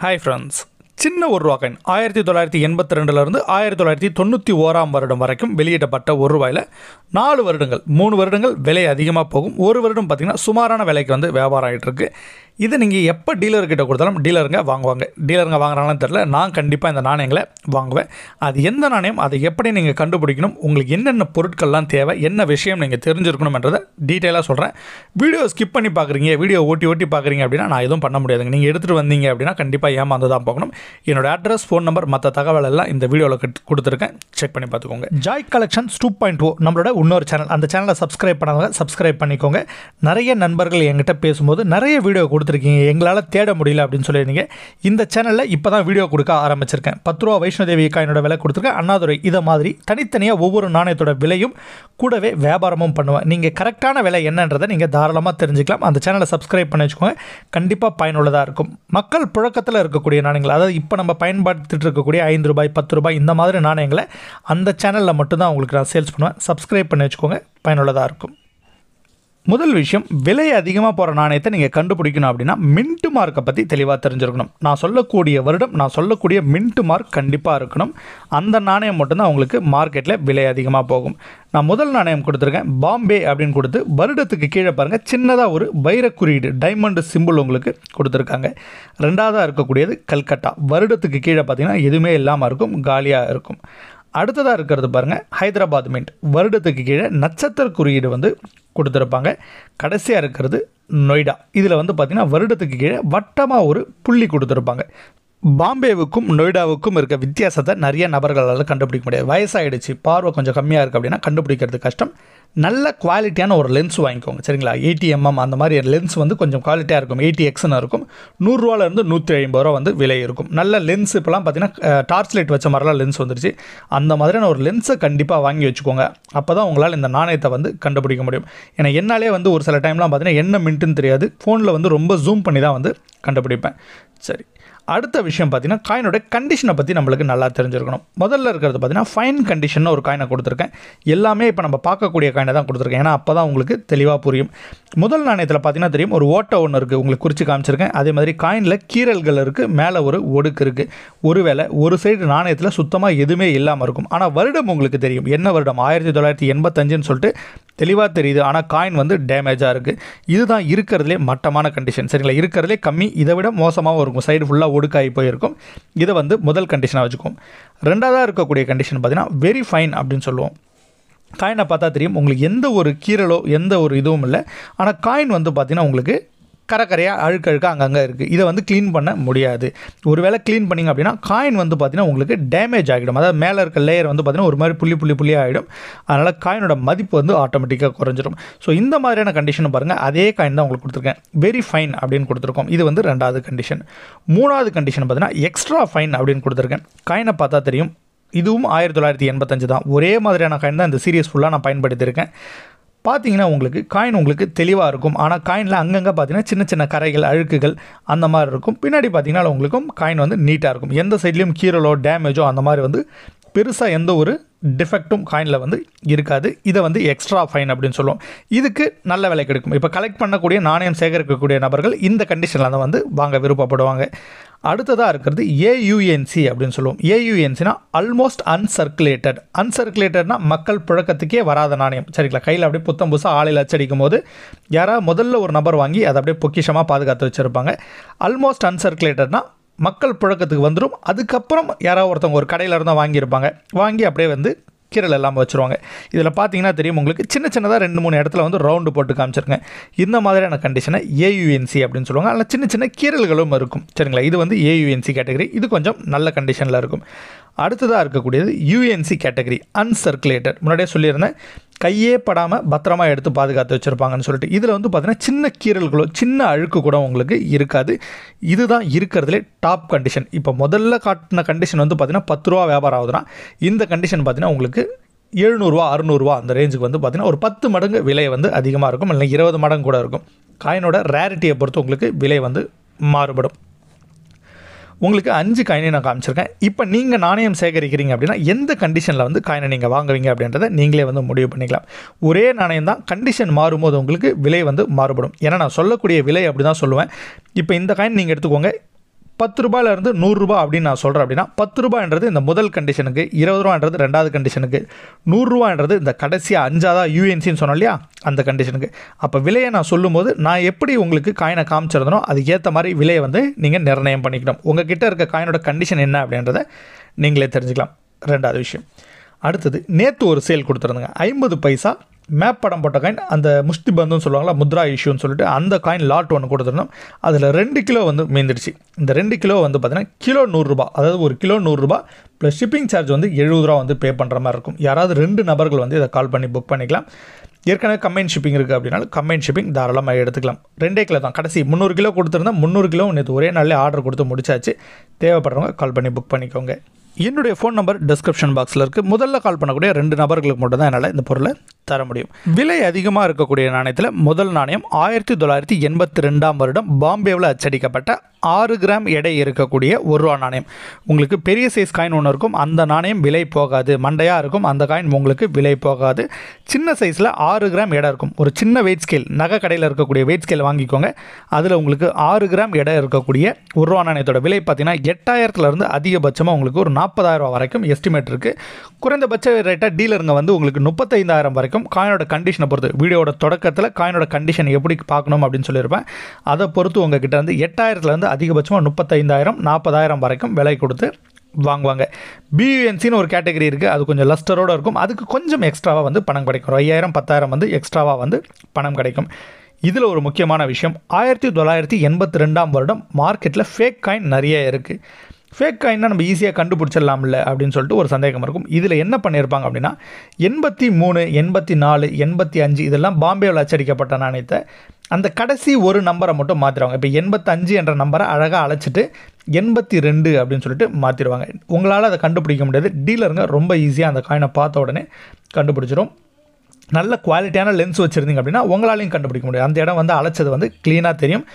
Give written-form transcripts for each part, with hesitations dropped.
Hi friends, சின்ன ஒரு ரூபா காயின் 1982 1991 வருடம் வரைக்கும் வெளியிடப்பட்ட ஒரு ரூபாயில் 4 வருடங்கள் 3 வருடங்கள் விலை அதிகமாக போகும். ஒரு வருடம் பார்த்திங்கன்னா சுமாரான விலைக்கு வந்து வியாபாரம் ஆகிட்டு இருக்கு. இதை நீங்கள் எப்போ டீலர்கிட்ட கொடுத்தாலும் டீலருங்க வாங்குவாங்க. டீலருங்க வாங்குறாங்கன்னு தெரில, நான் கண்டிப்பாக இந்த நாணயங்களை வாங்குவேன். அது எந்த நாணயம், அதை எப்படி நீங்கள் கண்டுபிடிக்கணும், உங்களுக்கு என்னென்ன பொருட்கள்லாம் தேவை, என்ன விஷயம் நீங்கள் தெரிஞ்சிருக்கணும்ன்றதை டீட்டெயிலாக சொல்கிறேன். வீடியோ ஸ்கிப் பண்ணி பார்க்குறீங்க, வீடியோ ஓட்டி பார்க்குறீங்க அப்படின்னா நான் எதுவும் பண்ண முடியாதுங்க. நீங்கள் எடுத்துகிட்டு வந்தீங்க அப்படின்னா கண்டிப்பாக ஏமாந்து தான் போகணும். என்னோட அட்ரஸ், ஃபோன் நம்பர், மற்ற தகவல் எல்லாம் இந்த வீடியோவில் கொடுத்துருக்கேன். செக் பண்ணி பார்த்துக்கோங்க. ஜாய் கலெக்ஷன்ஸ் 2.0 நம்மளோட இன்னொரு சேனல். அந்த சேனலை சப்ஸ்கிரைப் பண்ணாதவங்க சப்ஸ்கிரைப் பண்ணிக்கோங்க. நிறைய நண்பர்கள் என்கிட்ட பேசும்போது நிறைய வீடியோ கொடுத்துருக்கீங்க, எங்களால் தேட முடியல அப்படின்னு சொல்லியிருந்தீங்க. இந்த சேனலில் இப்போ தான் வீடியோ கொடுக்க ஆரம்பிச்சிருக்கேன். 10 ரூபா வைஷ்ணோதேவி காயினோட விலை கொடுத்துருக்கேன். அண்ணாதுரை இதை மாதிரி தனித்தனியாக ஒவ்வொரு நாணயத்தோட விலையும் கூடவே வியாபாரமும் பண்ணுவேன். நீங்கள் கரெக்டான விலை என்னன்றதை நீங்கள் தாராளமாக தெரிஞ்சுக்கலாம். அந்த சேனலை சப்ஸ்கிரைப் பண்ணி வச்சுக்கோங்க, கண்டிப்பாக பயனுள்ளதாக இருக்கும். மக்கள் புழக்கத்தில் இருக்கக்கூடிய நாணயங்கள், அதாவது இப்போ நம்ம பயன்படுத்திட்டு இருக்கக்கூடிய 5 ரூபாய் 10 ரூபாய் இந்த மாதிரி நாணயங்களை அந்த சேனலில் மட்டும்தான் உங்களுக்கு நான் சேல்ஸ் பண்ணுவேன். சப்ஸ்கிரைப் பண்ணி வச்சுக்கோங்க, பயனுள்ளதாக இருக்கும். முதல் விஷயம், விலை அதிகமாக போகிற நாணயத்தை நீங்கள் கண்டுபிடிக்கணும் அப்படின்னா மின்ட் மார்க்கை பற்றி தெளிவாக தெரிஞ்சிருக்கணும். நான் சொல்லக்கூடிய வருடம், நான் சொல்லக்கூடிய மின்ட் மார்க் கண்டிப்பாக இருக்கணும். அந்த நாணயம் மட்டும்தான் உங்களுக்கு மார்க்கெட்டில் விலை அதிகமாக போகும். நான் முதல் நாணயம் கொடுத்துருக்கேன், பாம்பே அப்படின்னு கொடுத்து வருடத்துக்கு கீழே பாருங்கள் சின்னதாக ஒரு வைர குறியீடு டைமண்ட் சிம்பிள் உங்களுக்கு கொடுத்துருக்காங்க. ரெண்டாவதாக இருக்கக்கூடியது கல்கட்டா. வருடத்துக்கு கீழே பார்த்தீங்கன்னா எதுவுமே இல்லாமல் இருக்கும், காலியாக இருக்கும். அடுத்ததாக இருக்கிறது பாருங்கள் ஹைதராபாத் மின்ட். வருடத்துக்கு கீழே நட்சத்திர குறியீடு வந்து கொடுத்துருப்பாங்க. கடைசியாக இருக்கிறது நொய்டா. இதில் வந்து பார்த்திங்கன்னா வருடத்துக்கு கீழே வட்டமாக ஒரு புள்ளி கொடுத்துருப்பாங்க. பாம்பேவுக்கும் நொய்டாவுக்கும் இருக்க வித்தியாசத்தை நிறைய நபர்களால் கண்டுபிடிக்க முடியாது. வயசாகிடுச்சு, பார்வை கொஞ்சம் கம்மியாக இருக்குது அப்படின்னா கண்டுபிடிக்கிறது கஷ்டம். நல்ல குவாலிட்டியான ஒரு லென்ஸ் வாங்கிக்கோங்க, சரிங்களா? 80mm அந்த மாதிரி லென்ஸ் வந்து கொஞ்சம் குவாலிட்டியாக இருக்கும். 80Xன்னு இருக்கும். 100 ரூபாலேருந்து 150 ரூபா வந்து விலை இருக்கும். நல்ல லென்ஸ் இப்போலாம் பார்த்தீங்கன்னா டார்ச் லைட் வச்ச மாதிரிலாம் லென்ஸ் வந்துருச்சு. அந்த மாதிரியான ஒரு லென்ஸை கண்டிப்பாக வாங்கி வச்சுக்கோங்க. அப்போ தான் உங்களால் இந்த நாணயத்தை வந்து கண்டுபிடிக்க முடியும். ஏன்னா என்னாலே வந்து ஒரு சில டைம்லாம் பார்த்தீங்கன்னா என்ன மின்ட்டுன்னு தெரியாது, ஃபோனில் வந்து ரொம்ப ஜூம் பண்ணி தான் வந்து கண்டுபிடிப்பேன். சரி, அடுத்த விஷயம் பார்த்தீங்கன்னா காயினோட கண்டிஷனை பற்றி நம்மளுக்கு நல்லா தெரிஞ்சிருக்கணும். முதல்ல இருக்கிறது பார்த்தீங்கன்னா ஃபைன் கண்டிஷன் ஒரு காயினை கொடுத்துருக்கேன். எல்லாமே இப்போ நம்ம பார்க்கக்கூடிய காயினை தான் கொடுத்துருக்கேன், ஏன்னா அப்போ தான் உங்களுக்கு தெளிவாக புரியும். முதல் நாணயத்தில் பார்த்தீங்கன்னா தெரியும், ஒரு ஓட்டை ஒன்று இருக்குது, உங்களுக்கு குறித்து காமிச்சிருக்கேன். அதே மாதிரி காயினில் கீறல்கள் இருக்குது, மேலே ஒரு ஒடுக்கு இருக்குது. ஒருவேளை ஒரு சைடு நாணயத்தில் சுத்தமாக எதுவுமே இல்லாமல் இருக்கும். ஆனால் வருடம் உங்களுக்கு தெரியும், என்ன வருடம் 1985ன்னு சொல்லிட்டு தெளிவாக தெரியுது. ஆனால் காயின் வந்து டேமேஜாக இருக்குது. இதுதான் இருக்கிறதுலே மட்டமான கண்டிஷன், சரிங்களா? இருக்கிறதுலே கம்மி, இதை விட மோசமாகவும் இருக்கும். சைடு ஃபுல்லாக ஒடுக்காகி போயிருக்கும். இதை வந்து முதல் கண்டிஷனாக வச்சுக்கோம். ரெண்டாவதாக இருக்கக்கூடிய கண்டிஷன் பார்த்தீங்கன்னா வெரி ஃபைன் அப்படின்னு சொல்லுவோம். காயினை பார்த்தா தெரியும் உங்களுக்கு எந்த ஒரு கீறலோ எந்த ஒரு இதுவும் இல்லை. ஆனால் காயின் வந்து பார்த்திங்கன்னா உங்களுக்கு கரையாக அழுக்க அங்கங்கே இருக்குது. இதை வந்து க்ளீன் பண்ண முடியாது. ஒருவேளை க்ளீன் பண்ணிங்க அப்படின்னா காயின் வந்து பார்த்திங்கன்னா உங்களுக்கு டேமேஜ் ஆகிடும். அதாவது மேலே இருக்க லேயர் வந்து பார்த்திங்கன்னா ஒரு மாதிரி புள்ளியாக ஆகிடும். அதனால் காயினோட மதிப்பு வந்து ஆட்டோமேட்டிக்காக குறைஞ்சிடும். ஸோ இந்த மாதிரியான கண்டிஷனை பாருங்கள், அதே காயின் தான் உங்களுக்கு கொடுத்துருக்கேன். வெரி ஃபைன் அப்படின்னு கொடுத்துருக்கோம். இது வந்து ரெண்டாவது கண்டிஷன். மூணாவது கண்டிஷன் பார்த்தீங்கன்னா எக்ஸ்ட்ரா ஃபைன் அப்படின்னு கொடுத்துருக்கேன். காயினை பார்த்தா தெரியும், இதுவும் 1985 தான். ஒரே மாதிரியான காயின் தான் இந்த சீரியஸ் ஃபுல்லாக நான் பயன்படுத்தியிருக்கேன். பார்த்தீங்கன்னா உங்களுக்கு காயின் உங்களுக்கு தெளிவாக இருக்கும். ஆனால் காயினில் அங்கங்கே பார்த்தீங்கன்னா சின்ன சின்ன கரைகள் அழுக்குகள் அந்த மாதிரி இருக்கும். பின்னாடி பார்த்தீங்கன்னா உங்களுக்கும் காயின் வந்து நீட்டாக இருக்கும். எந்த சைட்லேயும் கீறலோ டேமேஜோ அந்த மாதிரி வந்து பெருசாக எந்த ஒரு டிஃபெக்ட்டும் காயினில் வந்து இருக்காது. இதை வந்து எக்ஸ்ட்ரா ஃபைன் அப்படின்னு சொல்லுவோம். இதுக்கு நல்ல விலை கிடைக்கும். இப்போ கலெக்ட் பண்ணக்கூடிய நாணயம் சேகரிக்கக்கூடிய நபர்கள் இந்த கண்டிஷனில் தான் வந்து வாங்க விருப்பப்படுவாங்க. அடுத்ததாக இருக்கிறது ஏயுஎன்சி அப்படின்னு சொல்லுவோம். ஏயுஎன்சினா ஆல்மோஸ்ட் அன்சர்க்குலேட்டட். அன்சர்க்குலேட்டட்னா மக்கள் புழக்கத்துக்கே வராத நாணயம், சரிங்களா? கையில் அப்படியே புத்தம் புதுசாக ஆலையில் அச்சடிக்கும் போது யாராவது முதல்ல ஒரு நபர் வாங்கி அதை அப்படியே பொக்கிஷமாக பாதுகாத்து வச்சுருப்பாங்க. ஆல்மோஸ்ட் அன்சர்க்குலேட்டட்னா மக்கள் புழக்கத்துக்கு வந்துடும். அதுக்கப்புறம் யாராவது ஒருத்தவங்க ஒரு கடையில் இருந்தால் வாங்கியிருப்பாங்க, வாங்கி அப்படியே வந்து கீரல் எல்லாம் வச்சுருவாங்க. இதில் பார்த்தீங்கன்னா தெரியும் உங்களுக்கு சின்ன சின்னதாக 2-3 இடத்துல வந்து ரவுண்டு போட்டு காமிச்சிருக்கேன். இந்த மாதிரியான கண்டிஷனை ஏயுஎன்சி அப்படின்னு சொல்லுவாங்க. அதில் சின்ன சின்ன கீரல்களும் இருக்கும், சரிங்களா? இது வந்து ஏயுஎன்சி கேட்டகரி. இது கொஞ்சம் நல்ல கண்டிஷனில் இருக்கும். அடுத்ததாக இருக்கக்கூடியது யூஎன்சி கேட்டகரி, அன்சர்க்குலேட்டட். முன்னாடியே சொல்லியிருந்தேன், கையே படாமல் பத்திரமா எடுத்து பாதுகாத்து வச்சுருப்பாங்கன்னு சொல்லிட்டு. இதில் வந்து பார்த்திங்கன்னா சின்ன கீறல்களோ சின்ன அழுக்கு கூட உங்களுக்கு இருக்காது. இதுதான் இருக்கிறதுலே டாப் கண்டிஷன். இப்போ முதல்ல காட்டின கண்டிஷன் வந்து பார்த்திங்கன்னா 10 ரூபா வியாபாரம் ஆகுதுன்னா இந்த கண்டிஷன் பார்த்திங்கன்னா உங்களுக்கு 700 ரூபா 600 ரூபா அந்த ரேஞ்சுக்கு வந்து பார்த்திங்கன்னா ஒரு 10 மடங்கு விலை வந்து அதிகமாக இருக்கும், இல்லை 20 மடங்கு கூட இருக்கும். காயினோட ரேரிட்டியை பொறுத்து உங்களுக்கு விலை வந்து மாறுபடும். உங்களுக்கு 5 காயினை நான் காமிச்சிருக்கேன். இப்போ நீங்கள் நாணயம் சேகரிக்கிறீங்க அப்படின்னா எந்த கண்டிஷனில் வந்து காயினை நீங்கள் வாங்குவீங்க அப்படின்றத நீங்களே வந்து முடிவு பண்ணிக்கலாம். ஒரே நாணயம் தான், கண்டிஷன் மாறும்போது உங்களுக்கு விலை வந்து மாறுபடும். ஏன்னா நான் சொல்லக்கூடிய விலை அப்படி தான் சொல்லுவேன். இப்போ இந்த காயின் நீங்கள் எடுத்துக்கோங்க, ரூ. 10 100 அப்படின்னு நான் சொல்கிறேன் அப்படின்னா ரூ. 10 இந்த முதல் கண்டிஷனுக்கு, ரூ. 20 ரெண்டாவது கண்டிஷனுக்கு, ரூ. 100 இந்த கடைசியாக அஞ்சாவதாக யூஎன்சின்னு சொன்னோம் இல்லையா அந்த கண்டிஷனுக்கு. அப்போ விலையை நான் சொல்லும்போது நான் எப்படி உங்களுக்கு காயினை காமிச்சிருந்தனோ அதுக்கு ஏற்ற மாதிரி விலையை வந்து நீங்கள் நிர்ணயம் பண்ணிக்கணும். உங்கள் கிட்டே இருக்க காயினோட கண்டிஷன் என்ன அப்படின்றத நீங்களே தெரிஞ்சுக்கலாம். ரெண்டாவது விஷயம், அடுத்தது நேற்று ஒரு சேல் கொடுத்துருந்தாங்க 50 பைசா மேப் படம் போட்ட காயின், அந்த முஷ்டி பந்துன்னு சொல்லுவாங்களா, முத்ரா இஷ்யூன்னு சொல்லிட்டு அந்த காயின் லாட் ஒன்று கொடுத்துருந்தோம். அதில் 2 கிலோ வந்து மீந்துடுச்சு. இந்த 2 கிலோ வந்து பார்த்தீங்கன்னா கிலோ 100 அதாவது ஒரு கிலோ 100 ப்ளஸ் ஷிப்பிங் சார்ஜ் வந்து 70 வந்து பே பண்ணுற மாதிரி இருக்கும். யாராவது 2 நபர்கள் வந்து இதை கால் பண்ணி புக் பண்ணிக்கலாம். ஏற்கனவே கம்பைன் ஷிப்பிங் இருக்குது அப்படின்னாலும் கம்பைன் ஷிப்பிங் தாராளமாக எடுத்துக்கலாம். 2 கிலோ தான் கடைசி 300 கிலோ கொடுத்துருந்தா 300 கிலோ நேற்று ஒரே நாளில் ஆர்டர் கொடுத்து முடிச்சாச்சு. தேவைப்படுறவங்க கால் பண்ணி புக் பண்ணிக்கோங்க. என்னுடைய ஃபோன் நம்பர் டிஸ்கிரிப்ஷன் பாக்ஸில் இருக்குது. முதல்ல கால் பண்ணக்கூடிய 2 நபர்களுக்கு மட்டும் தான் என்னால் இந்த பொருளை தர முடியும். விலை அதிகமாக இருக்கக்கூடிய நாணயத்தில் முதல் நாணயம் 1982 பாம்பேவில் அச்சடிக்கப்பட்ட 6 கிராம் எடை இருக்கக்கூடிய ₹1 நாணயம். உங்களுக்கு பெரிய சைஸ் காயின் ஒன்று இருக்கும், அந்த நாணயம் விலை போகாது. மண்டையாக இருக்கும் அந்த காயின் உங்களுக்கு விலை போகாது. சின்ன சைஸில் 6 கிராம் எடை இருக்கும். ஒரு சின்ன வெயிட் ஸ்கேல், நகை கடையில் இருக்கக்கூடிய வெயிட் ஸ்கேல் வாங்கிக்கோங்க. அதில் உங்களுக்கு 6 கிராம் எடை இருக்கக்கூடிய ₹1 நாணயத்தோட விலை பார்த்தீங்கன்னா 8000 அதிகபட்சமாக உங்களுக்கு ஒரு 40,000 வரைக்கும் எஸ்டிமேட் இருக்குது. குறைந்தபட்ச ரேட்டாக டீலருங்க வந்து உங்களுக்கு 35,000 வரைக்கும். காயினோட கண்டிஷனை பொறுத்து, வீடியோட தொடக்கத்தில் காயினோட கண்டிஷன் எப்படி பார்க்கணும் அப்படின்னு சொல்லியிருப்பேன். அதை பொறுத்து உங்ககிட்ட வந்து 8000 அதிகபட்சமாக 35,000 40,000 வரைக்கும் விலை கொடுத்து வாங்குவாங்க. பியூஎன்சின்னு ஒரு கேட்டகரி இருக்குது, அது கொஞ்சம் லஸ்டரோடு இருக்கும். அதுக்கு கொஞ்சம் எக்ஸ்ட்ராவாக வந்து பணம் கிடைக்கும். 5000 10,000 வந்து எக்ஸ்ட்ராவாக வந்து பணம் கிடைக்கும். இதில் ஒரு முக்கியமான விஷயம், 1982 மார்க்கெட்டில் ஃபேக் காயின் நிறைய இருக்குது. ஃபேக் காயின்னா நம்ம ஈஸியாக கண்டுபிடிச்சிடலாம்ல அப்படின்னு சொல்லிட்டு ஒரு சந்தேகம் இருக்கும். இதில் என்ன பண்ணியிருப்பாங்க அப்படின்னா 83 84 85 இதெல்லாம் பாம்பேவில் அச்சடிக்கப்பட்ட நாணயத்தை அந்த கடைசி ஒரு நம்பரை மட்டும் மாற்றிடுவாங்க. இப்போ 85 என்ற நம்பரை அழகாக அழைச்சிட்டு 82 அப்படின்னு சொல்லிட்டு மாற்றிடுவாங்க. உங்களால் அதை கண்டுபிடிக்க முடியாது. டீலருங்க ரொம்ப ஈஸியாக அந்த காயினை பார்த்த உடனே கண்டுபிடிச்சிடும். நல்ல குவாலிட்டியான லென்ஸ் வச்சுருந்தீங்க அப்படின்னா உங்களாலையும் கண்டுபிடிக்க முடியும். அந்த இடம் வந்து அழைச்சது வந்து க்ளீனாக தெரியும்.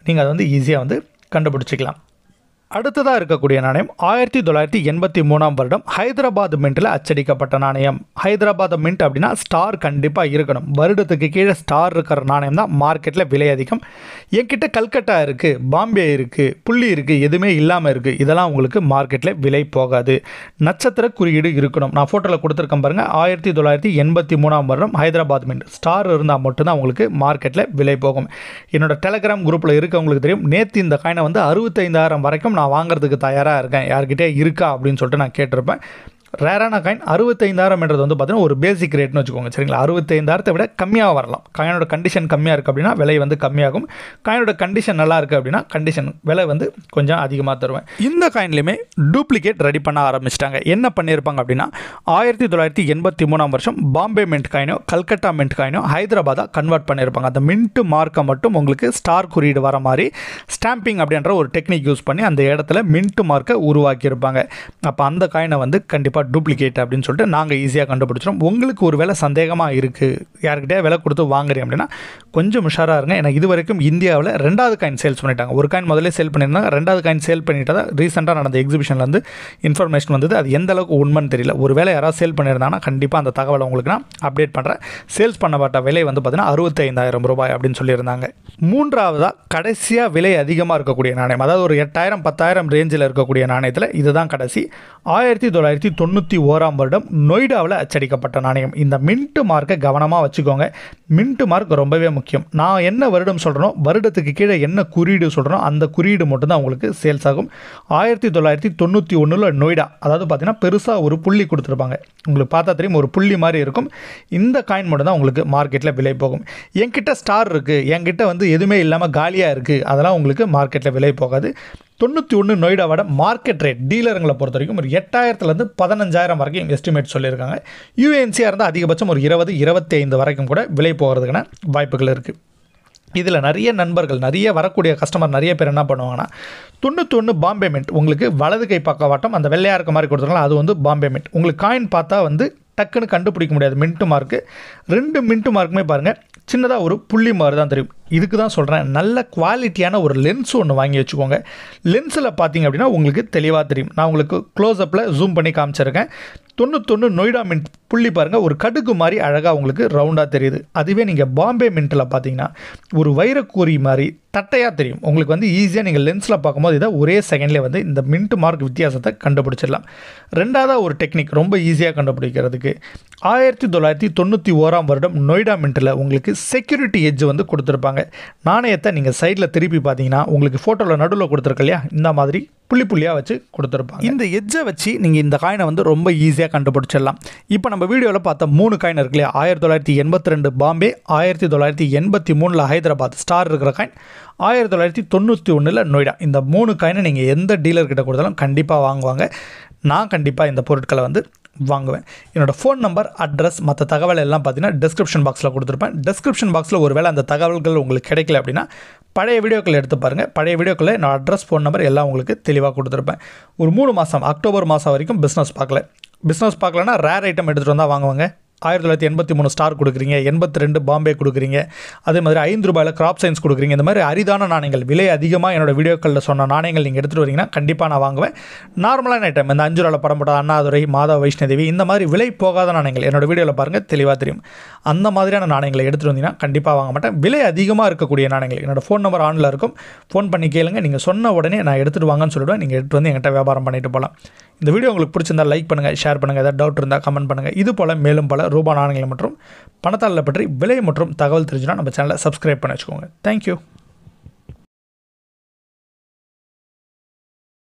நீங்கள் அதை வந்து ஈஸியாக வந்து கண்டுபிடிச்சிக்கலாம். அடுத்ததாக இருக்கக்கூடிய நாணயம் 1983 ஹைதராபாத் மின்ட்டில் அச்சடிக்கப்பட்ட நாணயம். ஹைதராபாத் மின்ட் அப்படின்னா ஸ்டார் கண்டிப்பாக இருக்கணும். வருடத்துக்கு கீழே ஸ்டார் இருக்கிற நாணயம் தான் மார்க்கெட்டில் விலை அதிகம். என்கிட்ட கல்கட்டா இருக்குது, பாம்பே இருக்குது, புள்ளி இருக்குது, எதுவுமே இல்லாமல் இருக்குது. இதெல்லாம் உங்களுக்கு மார்க்கெட்டில் விலை போகாது. நட்சத்திர குறியீடு இருக்கணும். நான் ஃபோட்டோவில் கொடுத்துருக்கேன் பாருங்கள். 1983 ஹைதராபாத் மின்ட் ஸ்டார் இருந்தால் மட்டும்தான் உங்களுக்கு மார்க்கெட்டில் விலை போகும். என்னோட டெலகிராம் குரூப்பில் இருக்கவங்களுக்கு தெரியும். நேற்று இந்த காயினை வந்து 65,000 வரைக்கும் நான் வாங்குறதுக்கு தயாராக இருக்கேன், யார்கிட்டே இருக்கா அப்படின்னு சொல்லிட்டு நான் கேட்டிருப்பேன். ரேரான காயின் 65,000 வந்து பார்த்தீங்கன்னா ஒரு பேசிக் ரேட்னு வச்சுக்கோங்க. சரிங்களா, 65,000 விட கம்மியாக வரலாம். காயினோட கண்டிஷன் கம்மியாக இருக்குது அப்படின்னா விலை வந்து கம்மியாகும். காயினோட கண்டிஷன் நல்லா இருக்குது அப்படின்னா கண்டிஷன் விலை வந்து கொஞ்சம் அதிகமாக தருவேன். இந்த காயின்லையுமே டூப்ளிகேட் ரெடி பண்ண ஆரம்பிச்சிட்டாங்க. என்ன பண்ணியிருப்பாங்க அப்படின்னா 1983 பாம்பே மின்ட் காயினோ கல்கட்டா மின்ட் காயினோ ஹைதராபாதாக கன்வெர்ட் பண்ணியிருப்பாங்க. அந்த மின்ட் மார்க்கை மட்டும் உங்களுக்கு ஸ்டார் குறியீடு வர மாதிரி ஸ்டாம்பிங் அப்படின்ற ஒரு டெக்னிக் யூஸ் பண்ணி அந்த இடத்துல மின்ட் மார்க்கை உருவாக்கியிருப்பாங்க. அப்போ அந்த காயினை வந்து கண்டிப்பாக டூப்ளிகேட் அப்படின்னு சொல்லிட்டு நாங்கள் ஈஸியாக கண்டுபிடிச்சிடும். உங்களுக்கு ஒரு வேலை சந்தேகமாக இருக்குது, யார்கிட்டே விலை கொடுத்து வாங்குறீங்க அப்படின்னா கொஞ்சம் உஷாராக இருங்க. ஏன்னா இது வரைக்கும் இந்தியாவில் 2வது காயின் சேல்ஸ் பண்ணிட்டாங்க. ஒரு காயின் முதல்ல சேல் பண்ணியிருந்தாங்க, 2வது காயின் சேல் பண்ணிட்டு தான் ரீசெண்டாக நடந்த எக்ஸிபிஷன்லேருந்து இன்ஃபர்மேஷன் வந்தது. அது எந்த அளவுக்கு உண்மைன்னு தெரியல. ஒரு வேலை யாராவது சேல் பண்ணியிருந்தாங்கன்னா கண்டிப்பாக அந்த தகவலை உங்களுக்கு நான் அப்டேட் பண்ணுறேன். சேல்ஸ் பண்ணப்பட்ட விலை வந்து பார்த்தீங்கன்னா ₹65,000 அப்படின்னு சொல்லியிருந்தாங்க. மூன்றாவதாக கடைசியாக விலை அதிகமாக இருக்கக்கூடிய நாணயம், அதாவது ஒரு 8,000 10,000 ரேஞ்சில் இருக்கக்கூடிய நாணயத்தில் இதுதான் கடைசி. 1991 நொய்டாவில் அச்சடிக்கப்பட்ட நாணயம். இந்த மின்ட் மார்க்கை கவனமாக வச்சுக்கோங்க. மின்ட் மார்க் ரொம்பவே முக்கியம். நான் என்ன வருடம் சொல்கிறேனோ வருடத்துக்கு கீழே என்ன குறியீடு சொல்கிறனோ அந்த குறியீடு மட்டும்தான் உங்களுக்கு சேல்ஸ் ஆகும். 1991 நொய்டா, அதாவது பார்த்தீங்கன்னா பெருசாக ஒரு புள்ளி கொடுத்துருப்பாங்க. உங்களுக்கு பார்த்தா தெரியும், ஒரு புள்ளி மாதிரி இருக்கும். இந்த காயின் மட்டும் தான் உங்களுக்கு மார்க்கெட்டில் விலை போகும். என்கிட்ட ஸ்டார் இருக்குது, என்கிட்ட வந்து எதுவுமே இல்லாமல் காலியாக இருக்குது, அதெல்லாம் உங்களுக்கு மார்க்கெட்டில் விலை போகாது. 91 நொய்டாவோட மார்க்கெட் ரேட் டீலருங்களை பொறுத்த வரைக்கும் ஒரு 8,000 15,000 வரைக்கும் எஸ்டிமேட் சொல்லியிருக்காங்க. யூஎன்சியாக இருந்தால் அதிகபட்சம் ஒரு 20-25 வரைக்கும் கூட விலை போகிறதுக்கான வாய்ப்புகள் இருக்குது. இதில் நிறைய நண்பர்கள், நிறைய வரக்கூடிய கஸ்டமர் நிறைய பேர் என்ன பண்ணுவாங்கன்னா 91 பாம்பே மின்ட் உங்களுக்கு வலது கை பக்கவாட்டம் அந்த வெள்ளையாக இருக்க மாதிரி கொடுத்துருக்காங்க, அது வந்து பாம்பே மின்ட். உங்களுக்கு காயின் பார்த்தா வந்து டக்குன்னு கண்டுபிடிக்க முடியாது. மின்ட்டு மார்க்கு 2 மின்ட்டு மார்க்குமே பாருங்கள் சின்னதாக ஒரு புள்ளி மாதிரி தான் தெரியும். இதுக்கு தான் சொல்கிறேன், நல்ல குவாலிட்டியான ஒரு லென்ஸ் ஒன்று வாங்கி வச்சுக்கோங்க. லென்ஸில் பார்த்தீங்க அப்படின்னா உங்களுக்கு தெளிவாக தெரியும். நான் உங்களுக்கு க்ளோஸ்அப்பில் ஜூம் பண்ணி காமிச்சிருக்கேன். 91 நொய்டா மின்ட் புள்ளி பாருங்கள், ஒரு கடுகு மாதிரி அழகாக உங்களுக்கு ரவுண்டாக தெரியுது. அதுவே நீங்கள் பாம்பே மின்ட்டில் பார்த்தீங்கன்னா ஒரு வைரக்கூறி மாதிரி தட்டையாக தெரியும். உங்களுக்கு வந்து ஈஸியாக நீங்கள் லென்ஸில் பார்க்கும்போது இதை ஒரே செகண்ட்லேயே வந்து இந்த மின்ட் மார்க் வித்தியாசத்தை கண்டுபிடிச்சிடலாம். ரெண்டாவதாக ஒரு டெக்னிக் ரொம்ப ஈஸியாக கண்டுபிடிக்கிறதுக்கு, 1991ஆம் வருடம் நொய்டா மின்ட்டில் உங்களுக்கு செக்யூரிட்டி எட்ஜ் வந்து கொடுத்துருப்பாங்க. நாணயத்தை நீங்கள் சைடில் திருப்பி பார்த்தீங்கன்னா உங்களுக்கு ஃபோட்டோவில் நடுவில் கொடுத்துருக்கு இல்லையா, இந்த மாதிரி புள்ளி புள்ளியாக வச்சு கொடுத்துருப்பாங்க. இந்த எட்ஜை வச்சு நீங்கள் இந்த காயினை வந்து ரொம்ப ஈஸியாக கண்டுபிடிச்சிடலாம். இப்போ நம்ம வீடியோவில் பார்த்த 3 காயின் இருக்கு இல்லையா, 1982 பாம்பே, 1983 ஹைதராபாத் ஸ்டார் இருக்கிற காயின், 1991 நொய்டா. இந்த 3 காயினை நீங்கள் எந்த டீலர்கிட்ட கொடுத்தாலும் கண்டிப்பாக வாங்குவாங்க. நான் கண்டிப்பாக இந்த பொருட்களை வந்து வாங்குவேன். என்னோடய ஃபோன் நம்பர், அட்ரஸ், மற்ற தகவல் எல்லாம் பார்த்தீங்கன்னா டிஸ்கிரிப்ஷன் பாக்ஸில் கொடுத்துருப்பேன். டிஸ்கிரிப்ஷன் பாக்ஸில் ஒருவேளை அந்த தகவல்கள் உங்களுக்கு கிடைக்கல அப்படின்னா பழைய வீடியோக்கள் எடுத்து பாருங்கள். பழைய வீடியோக்களில் என்னோட அட்ரஸ், ஃபோன் நம்பர் எல்லாம் உங்களுக்கு தெளிவாக கொடுத்துருப்பேன். ஒரு 3 மாதம் அக்டோபர் மாதம் வரைக்கும் பிஸ்னஸ் பார்க்கலன்னா ரேர் ஐட்டம் எடுத்துகிட்டு வந்தால் வாங்குவாங்க. 1983 ஸ்டார் கொடுக்குறீங்க, 82 பாம்பே கொடுக்குறீங்க, அதே மாதிரி ₹5 கிராப் சயின்ஸ் கொடுக்குறீங்க. இந்த மாதிரி அரிதான நாணயங்கள், விலை அதிகமாக என்னோடய வீடியோக்களில் சொன்ன நாணயங்கள் நீங்கள் எடுத்துகிட்டு வரீங்கன்னா கண்டிப்பாக நான் வாங்குவேன். நார்மலான ஐட்டம், இந்த ₹5 படம் போட்ட அண்ணாதுரை, மாதா வைஷ்ணதேவி, இந்த மாதிரி விலை போகாத நாணயங்கள் என்னோடய வீடியோவில் பாருங்கள், தெளிவாக தெரியும். அந்த மாதிரியான நாணயங்களை எடுத்துகிட்டு வந்தீங்கன்னா கண்டிப்பாக வாங்க மாட்டேன். விலை அதிகமாக இருக்கக்கூடிய நாணயங்கள் என்னோடய ஃபோன் நம்பர் ஆனில் இருக்கும், ஃபோன் பண்ணி கேளுங்க. நீங்கள் சொன்ன உடனே நான் எடுத்துகிட்டு வாங்கன்னு சொல்லிவிடுவேன். நீங்கள் எடுத்து வந்து என்கிட்ட வியாபாரம் பண்ணிட்டு போகலாம். இந்த வீடியோ உங்களுக்கு பிடிச்சிருந்தால் லைக் பண்ணுங்கள், ஷேர் பண்ணுங்கள். ஏதாவது டவுட் இருந்தால் கமெண்ட் பண்ணுங்கள். இது போல் மேலும் பல ரூபா நாணயங்கள் மற்றும் பணத்தாளர் பற்றி விலை மற்றும் தகவல் தெரிஞ்சுன்னா நம்ம சேனலை சப்ஸ்கிரைப் பண்ணி வச்சுக்கோங்க. தேங்க்யூ.